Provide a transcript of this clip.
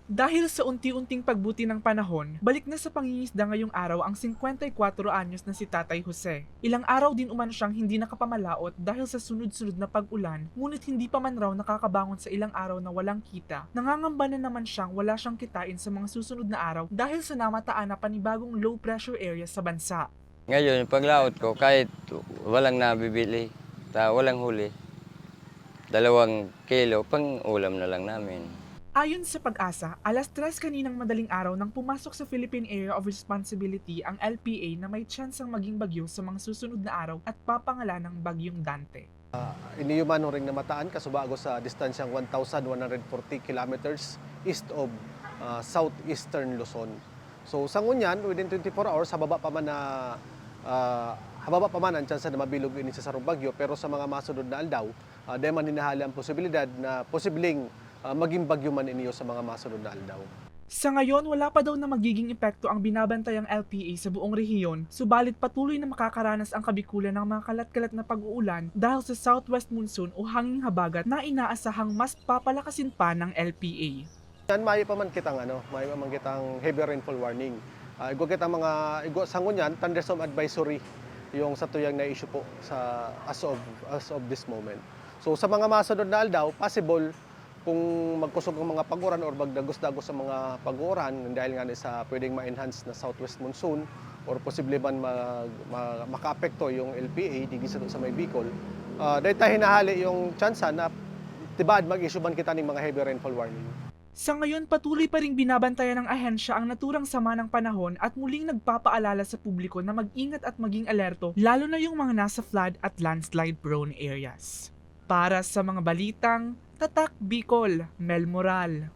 Dahil sa unti-unting pagbuti ng panahon, balik na sa pangingisda ngayong araw ang 54 anyos na si Tatay Jose. Ilang araw din umano siyang hindi nakapamalaot dahil sa sunod-sunod na pag-ulan, ngunit hindi pa man raw nakakabangon sa ilang araw na walang kita. Nangangamba na naman siyang wala siyang kitain sa mga susunod na araw dahil sa namataan na panibagong low pressure area sa bansa. Ngayon, paglaot ko, kahit walang nabibili, walang huli, 2 kilo, pang ulam na lang namin. Ayon sa Pag-asa, alas 3 kaninang madaling araw nang pumasok sa Philippine Area of Responsibility ang LPA na may tsansang maging bagyo sa mga susunod na araw at papangalan ng Bagyong Dante. Iniyuman ring namataan kasubago sa distansyang 1,140 kilometers east of southeastern Luzon. So sa ngunyan, within 24 hours, hababa pa man ang tsansa na mabilog ini sa sarong bagyo, pero sa mga masunod na aldaw, di man hinahali ang posibilidad na posibleng maging bagyo man iniyo sa mga masunod na aldaw. Sa ngayon, wala pa daw na magiging epekto ang binabantayang LPA sa buong rehiyon, subalit patuloy na makakaranas ang Kabikulan ng mga kalat-kalat na pag-uulan dahil sa southwest monsoon o hanging habagat na inaasahang mas papalakasin pa ng LPA. May pa man kitang heavy rainfall warning. Igo sa ngunyan, thunderstorm advisory yung sa tuyang na issue po as of this moment. So sa mga masunod na aldaw, possible kung magkusog ang mga paguran or magdagos-dagos sa mga paguran dahil nga sa pwedeng ma-enhance na southwest monsoon or posible man maka-apekto yung LPA digi sa may Bicol. Dahil tayo hinahali yung tsansa na tibaad mag-issue man kita ng mga heavy rainfall warning. Sa ngayon, patuloy pa ring binabantayan ng ahensya ang naturang sama ng panahon at muling nagpapaalala sa publiko na mag-ingat at maging alerto, lalo na yung mga nasa flood at landslide-prone areas. Para sa mga balitang Tatak Bicol, Mel Moral.